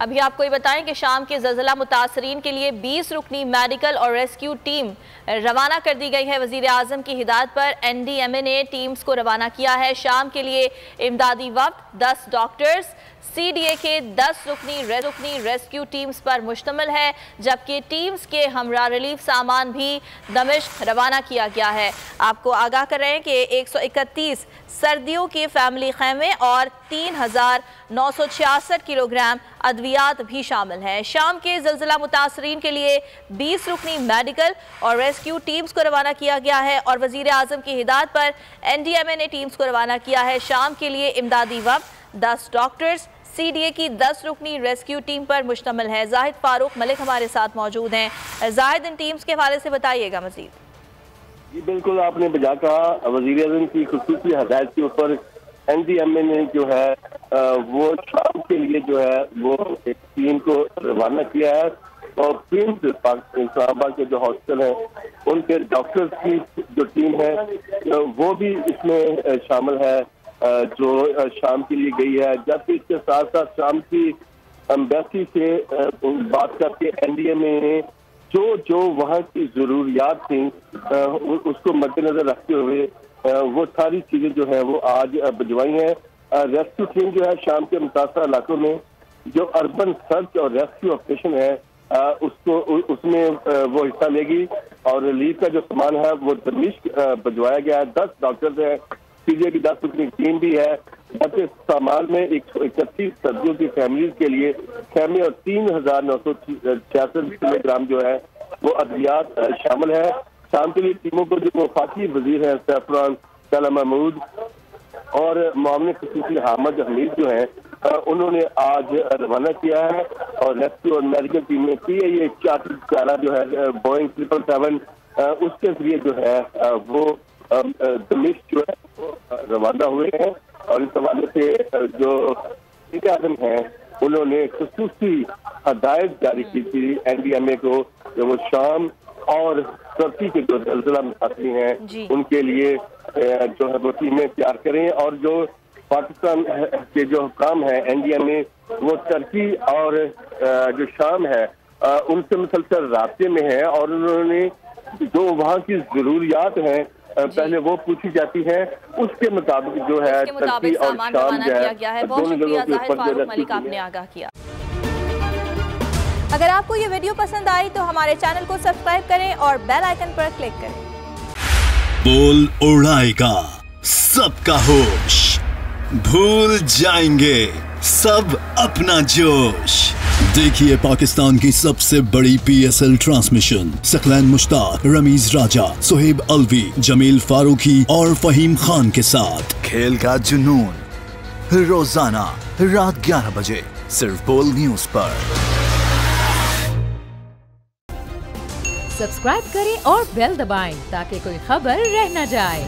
अभी आपको ये बताएं कि शाम के ज़लज़ला मुतासरीन के लिए 20 रुकनी मेडिकल और रेस्क्यू टीम रवाना कर दी गई है। वज़ीर आज़म की हिदायत पर NDMA ने टीम्स को रवाना किया है। शाम के लिए इमदादी वफ्द 10 डॉक्टर्स CDA के 10 रुकनी रेस्क्यू टीम्स पर मुश्तमिल है, जबकि टीम्स के हमरा रिलीफ सामान भी दमिश्क रवाना किया गया है। आपको आगाह कर रहे हैं कि 131 सर्दियों के फैमिली खैमे और 3966 किलोग्राम अद्वियात भी शामिल हैं। शाम के ज़लज़ला मुतासरीन के लिए 20 रुकनी मेडिकल और रेस्क्यू टीम्स को रवाना किया गया है और वज़ीर आज़म की हिदायत पर NDMA ने टीम्स को रवाना किया है। शाम के लिए इमदादी वफ्द 10 डॉक्टर्स CDA की 10 रुकनी रेस्क्यू टीम पर मुश्तमिल है। जाहिद फारूक मलिक हमारे साथ मौजूद हैं। जाहिद, इन टीम्स के हवाले से बताइएगा मजीद। जी बिल्कुल, आपने बजा कहा। वज़ीर आज़म की खुसूसी हिदायत के ऊपर NDMA ने जो है वो शाम के लिए जो है वो एक टीम को रवाना किया है और प्रिंस इस्लामाबाद के जो हॉस्पिटल है उनके डॉक्टर्स की जो टीम है वो भी इसमें शामिल है जो शाम के लिए गई है। जबकि इसके साथ साथ शाम की एम्बेसी से बात करके NDMA ने जो वहाँ की जरूरियात थी उसको मद्देनजर रखते हुए वो सारी चीजें जो है वो आज भिजवाई हैं। रेस्क्यू टीम जो है शाम के मुतासर इलाकों में जो अर्बन सर्च और रेस्क्यू ऑपरेशन है उसमें वो हिस्सा लेगी और रिलीफ का जो सामान है वो दमिश्क भिजवाया गया है। 10 डॉक्टर्स हैं, CDA की 10 रुकनी टीम भी है। जबकि सामान में 131 सर्दियों की फैमिलीज के लिए खेमे और 3966 किलोग्राम जो है वो अद्वियात शामिल है। शाम के लिए टीमों को जो वफाकी वजीर है सैफरान सला महमूद और मामले खसूसी हामिद हमीद जो है उन्होंने आज रवाना किया है और रेस्क्यू और मेडिकल टीम में PIA चार्टर जो है बोइंग 777 उसके जरिए जो है वो दमिश्क जो है वो रवाना हुए हैं। और इस हवाले से जो आज़म है उन्होंने खसूसी हदायत जारी की थी NDMA को कि वो शाम और सर्दी के जो ज़लज़ला मुतासरीन हैं उनके लिए जो है वो टीमें तैयार करें। और जो पाकिस्तान के जो काम है NDMA वो टर्की और जो शाम है उनसे मुसलसल रास्ते में है और उन्होंने जो वहाँ की जरूरियात हैं पहले वो पूछी जाती है, उसके मुताबिक जो है टर्की और शाम जो है दोनों जगहों के ऊपर मलिक आपने आगाह किया। अगर आपको ये वीडियो पसंद आई तो हमारे चैनल को सब्सक्राइब करें और बेल आइकन पर क्लिक करें। बोल उड़ाएगा सबका होश, भूल जाएंगे सब अपना जोश। देखिए पाकिस्तान की सबसे बड़ी PSL ट्रांसमिशन सकलैन मुश्ताक, रमीज राजा, सुहेब अलवी, जमील फारूकी और फहीम खान के साथ खेल का जुनून रोजाना रात 11 बजे सिर्फ बोल न्यूज पर। सब्सक्राइब करें और बेल दबाएं ताकि कोई खबर रह न जाए।